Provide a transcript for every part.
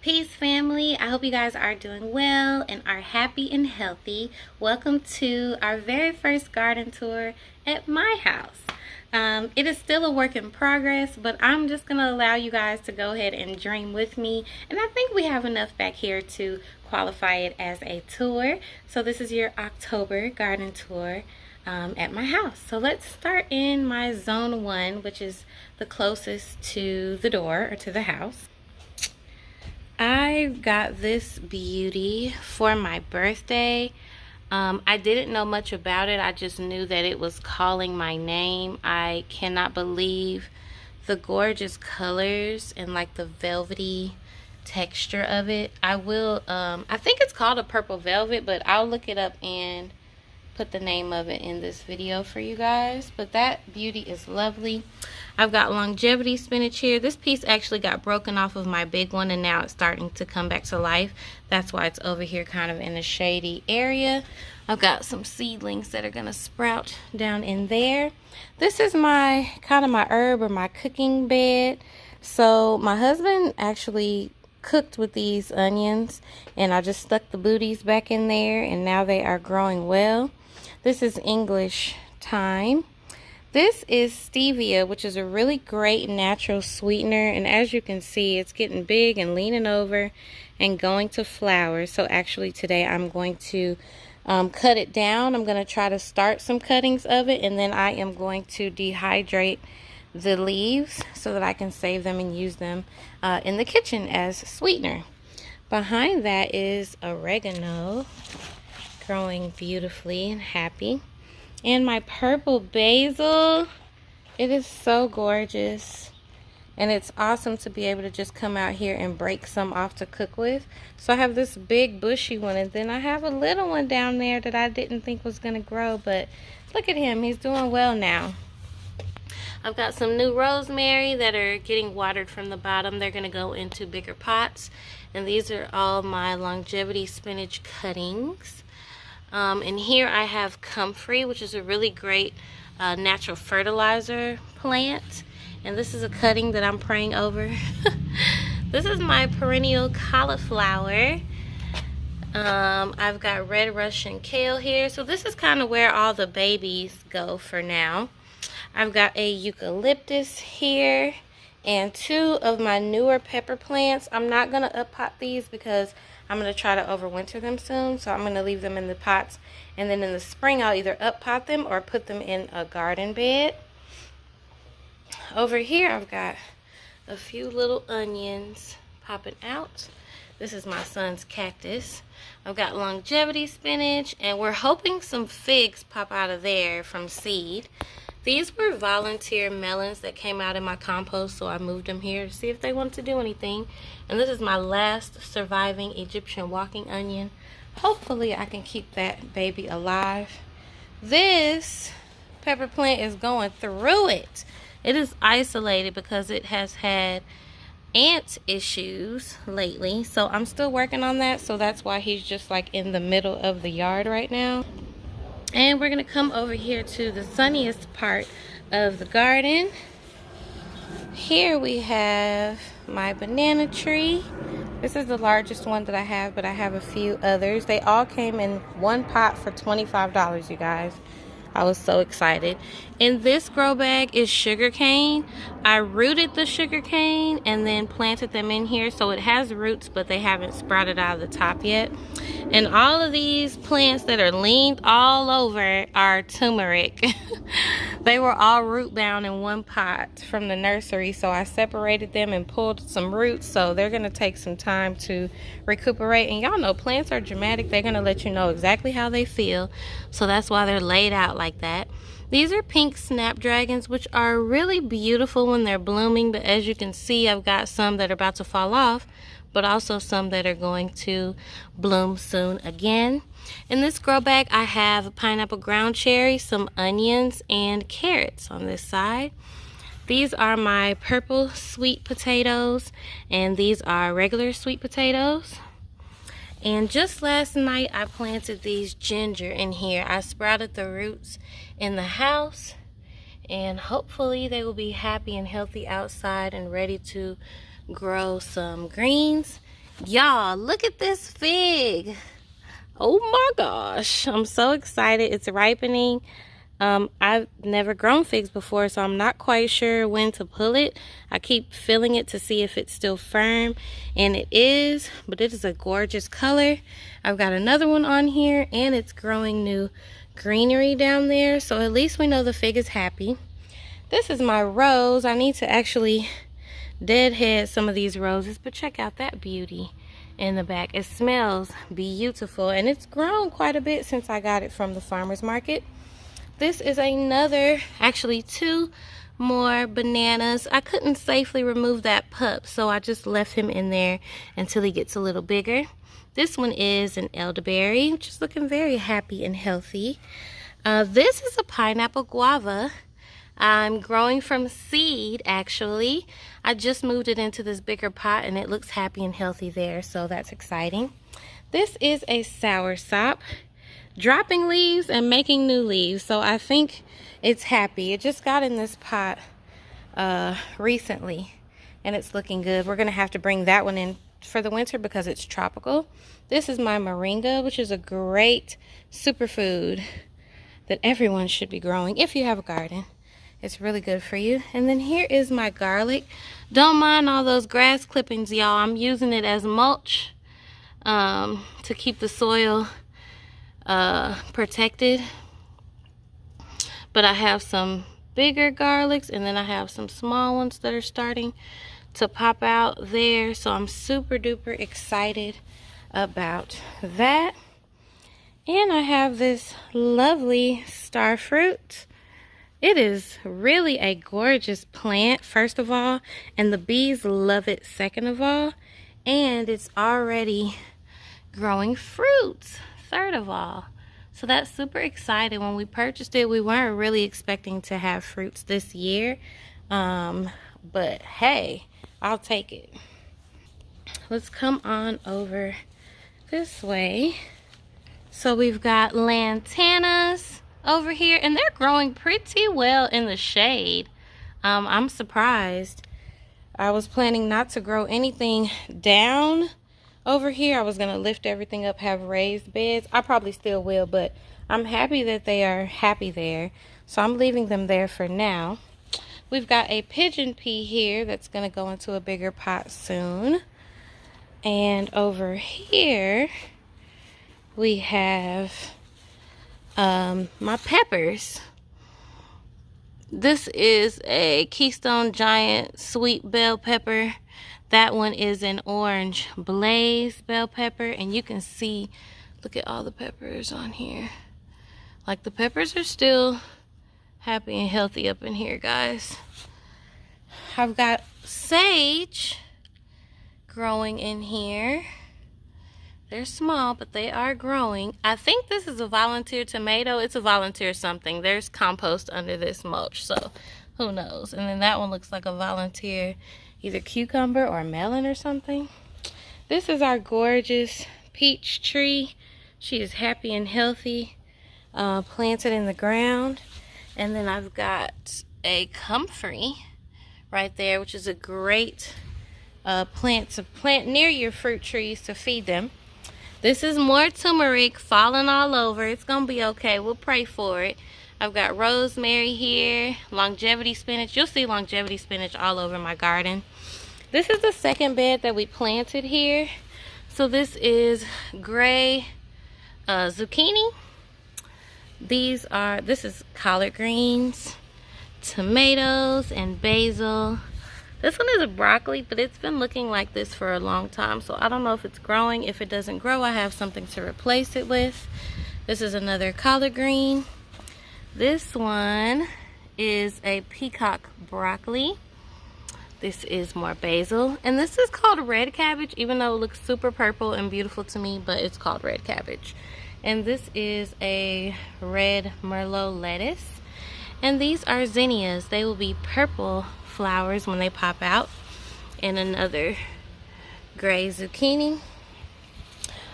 Peace family, I hope you guys are doing well and are happy and healthy. Welcome to our very first garden tour at my house. It is still a work in progress, but I'm just going to allow you guys to go ahead and dream with me. And I think we have enough back here to qualify it as a tour. So this is your October garden tour at my house. So let's start in my zone 1, which is the closest to the door or to the house. I got this beauty for my birthday. I didn't know much about it. I just knew that it was calling my name. I cannot believe the gorgeous colors and like the velvety texture of it. I think it's called a purple velvet, but I'll look it up and put the name of it in this video for you guys. But that beauty is lovely. I've got longevity spinach here. This piece actually got broken off of my big one and now it's starting to come back to life. That's why it's over here kind of in a shady area. I've got some seedlings that are gonna sprout down in there. This is my kind of my herb or my cooking bed. So my husband actually cooked with these onions and I just stuck the booties back in there and now they are growing well. This is English thyme. This is stevia, which is a really great natural sweetener, and as you can see, it's getting big and leaning over and going to flower. So actually today I'm going to cut it down. I'm going to try to start some cuttings of it, and then I am going to dehydrate the leaves so that I can save them and use them in the kitchen as sweetener. Behind that is oregano, growing beautifully and happy. And my purple basil, it is so gorgeous. And it's awesome to be able to just come out here and break some off to cook with. So I have this big bushy one, and then I have a little one down there that I didn't think was going to grow. But look at him, he's doing well now. I've got some new rosemary that are getting watered from the bottom. They're going to go into bigger pots. And these are all my longevity spinach cuttings. And here I have comfrey, which is a really great natural fertilizer plant. And this is a cutting that I'm praying over. This is my perennial cauliflower. I've got red Russian kale here. So this is kind of where all the babies go for now. I've got a eucalyptus here and 2 of my newer pepper plants. I'm not going to up-pot these because I'm going to try to overwinter them soon. So I'm going to leave them in the pots. And then in the spring, I'll either up-pot them or put them in a garden bed. Over here, I've got a few little onions popping out. This is my son's cactus. I've got longevity spinach. And we're hoping some figs pop out of there from seed. These were volunteer melons that came out in my compost, so I moved them here to see if they wanted to do anything. And this is my last surviving Egyptian walking onion. Hopefully I can keep that baby alive. This pepper plant is going through it. It is isolated because it has had ant issues lately. So I'm still working on that. So that's why he's just like in the middle of the yard right now. And we're going to come over here to the sunniest part of the garden. Here we have my banana tree. This is the largest one that I have, but I have a few others. They all came in one pot for $25, you guys. I was so excited. In this grow bag is sugar cane. I rooted the sugar cane and then planted them in here. So it has roots, but they haven't sprouted out of the top yet. And all of these plants that are leaned all over are turmeric. They were all root bound in one pot from the nursery. So I separated them and pulled some roots. So they're going to take some time to recuperate. And y'all know plants are dramatic. They're going to let you know exactly how they feel. So that's why they're laid out like that. These are pink Snapdragons, which are really beautiful when they're blooming. But as you can see, I've got some that are about to fall off, but also some that are going to bloom soon again. In this grow bag, I have a pineapple ground cherry, some onions, and carrots on this side. These are my purple sweet potatoes, and these are regular sweet potatoes. And just last night, I planted these ginger in here. I sprouted the roots in the house, and hopefully they will be happy and healthy outside and ready to grow some greens Y'all, look at this fig. Oh my gosh, I'm so excited. It's ripening. I've never grown figs before, so I'm not quite sure when to pull it. I keep feeling it to see if it's still firm, and it is, but it is a gorgeous color. I've got another one on here, and it's growing new greenery down there, so at least we know the fig is happy. This is my rose. I need to actually deadhead some of these roses, but check out that beauty in the back. It smells beautiful, and it's grown quite a bit since I got it from the farmer's market. This is another, actually 2 more bananas. I couldn't safely remove that pup, so I just left him in there until he gets a little bigger. This one is an elderberry, which is looking very happy and healthy. This is a pineapple guava. I'm growing from seed, actually. I just moved it into this bigger pot, and it looks happy and healthy there, so that's exciting. This is a soursop, dropping leaves and making new leaves, so I think it's happy. It just got in this pot recently, and it's looking good. We're gonna have to bring that one in for the winter because it's tropical. This is my moringa, which is a great superfood that everyone should be growing if you have a garden. It's really good for you. And then here is my garlic. Don't mind all those grass clippings, y'all. I'm using it as mulch to keep the soil protected. But I have some bigger garlics, and then I have some small ones that are starting to pop out there. So I'm super duper excited about that. And I have this lovely star fruit. It is really a gorgeous plant, first of all, and the bees love it, second of all, and it's already growing fruits, third of all. So that's super exciting. When we purchased it, we weren't really expecting to have fruits this year, but hey, I'll take it. Let's come on over this way. So we've got lantanas over here, and they're growing pretty well in the shade. I'm surprised. I was planning not to grow anything down over here. I was gonna lift everything up, have raised beds. I probably still will, but I'm happy that they are happy there, so I'm leaving them there for now. We've got a pigeon pea here that's gonna go into a bigger pot soon. And over here we have my peppers. This is a Keystone giant sweet bell pepper. That one is an orange blaze bell pepper, and you can see, look at all the peppers on here. Like, the peppers are still happy and healthy up in here, guys. I've got sage growing in here. They're small, but they are growing. I think this is a volunteer tomato. It's a volunteer something. There's compost under this mulch, so who knows. And then that one looks like a volunteer either cucumber or melon or something. This is our gorgeous peach tree. She is happy and healthy, planted in the ground. And then I've got a comfrey right there, which is a great plant to plant near your fruit trees to feed them. This is more turmeric falling all over. It's gonna be okay. We'll pray for it. I've got rosemary here, longevity spinach. You'll see longevity spinach all over my garden. This is the second bed that we planted here. So this is gray zucchini. This is collard greens, tomatoes, and basil. This one is a broccoli, but it's been looking like this for a long time, so I don't know if it's growing. If it doesn't grow, I have something to replace it with. This is another collard green. This one is a peacock broccoli. This is more basil, and this is called red cabbage, even though it looks super purple and beautiful to me, but it's called red cabbage. And this is a red Merlot lettuce, and these are zinnias. They will be purple flowers when they pop out. And another gray zucchini.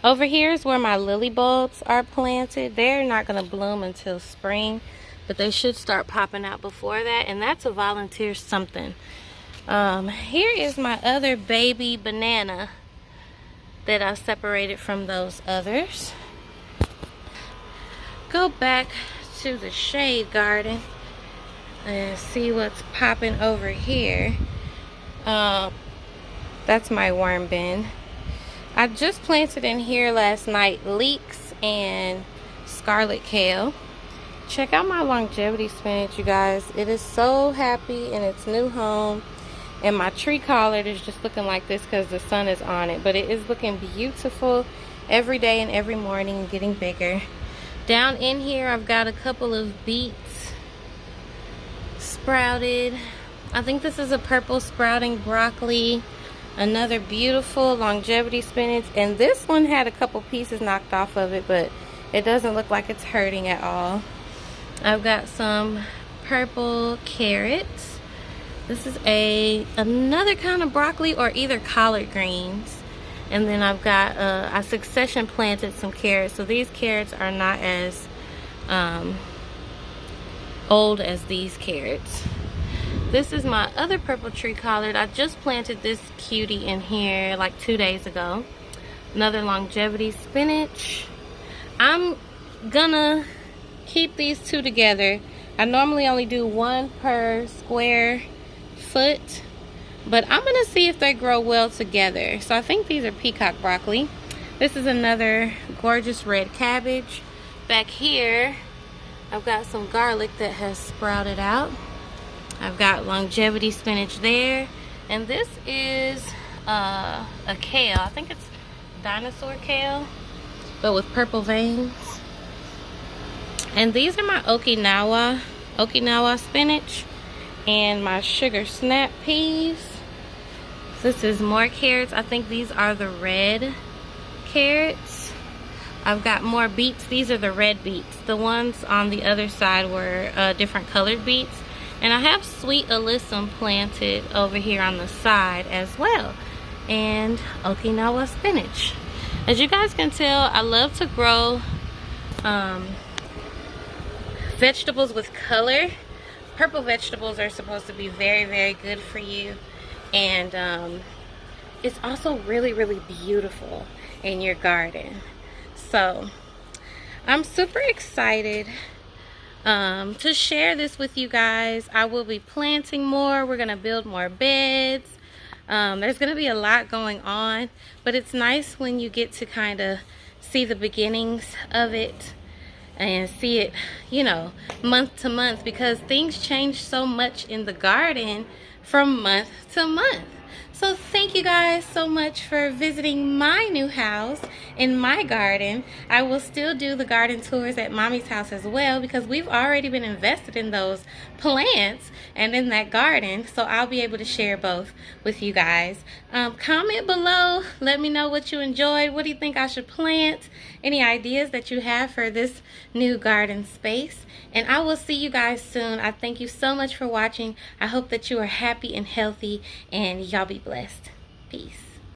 Over here is where my lily bulbs are planted. They're not going to bloom until spring, but they should start popping out before that, and that's a volunteer something. Here is my other baby banana that I separated from those others. Go back to the shade garden and see what's popping over here. That's my worm bin. I just planted in here last night leeks and scarlet kale. Check out my longevity spinach, you guys. It is so happy in its new home. And my tree collard is just looking like this because the sun is on it. But it is looking beautiful every day and every morning and getting bigger. Down in here, I've got a couple of beets sprouted. I think this is a purple sprouting broccoli. Another beautiful longevity spinach. And this one had a couple pieces knocked off of it, but it doesn't look like it's hurting at all. I've got some purple carrots. This is another kind of broccoli, or either collard greens. And then I've got, I succession planted some carrots. So these carrots are not as old as these carrots. This is my other purple tree collard. I just planted this cutie in here like 2 days ago. Another longevity spinach. I'm gonna keep these two together. I normally only do one per square foot, but I'm gonna see if they grow well together. So I think these are peacock broccoli. This is another gorgeous red cabbage. Back here, I've got some garlic that has sprouted out. I've got longevity spinach there. And this is a kale. I think it's dinosaur kale, but with purple veins. And these are my Okinawa spinach and my sugar snap peas. This is more carrots. I think these are the red carrots. I've got more beets. These are the red beets. The ones on the other side were different colored beets. And I have sweet alyssum planted over here on the side as well. And Okinawa spinach. As you guys can tell, I love to grow vegetables with color. Purple vegetables are supposed to be very, very good for you. And it's also really, really beautiful in your garden. So I'm super excited to share this with you guys. I will be planting more. We're gonna build more beds. There's gonna be a lot going on, but it's nice when you get to kind of see the beginnings of it and see it, you know, month to month, because things change so much in the garden from month to month. So thank you guys so much for visiting my new house in my garden. I will still do the garden tours at Mommy's house as well, because we've already been invested in those plants and in that garden. So I'll be able to share both with you guys. Comment below. Let me know what you enjoyed. What do you think I should plant? Any ideas that you have for this new garden space? And I will see you guys soon. I thank you so much for watching. I hope that you are happy and healthy, and y'all be blessed. Peace.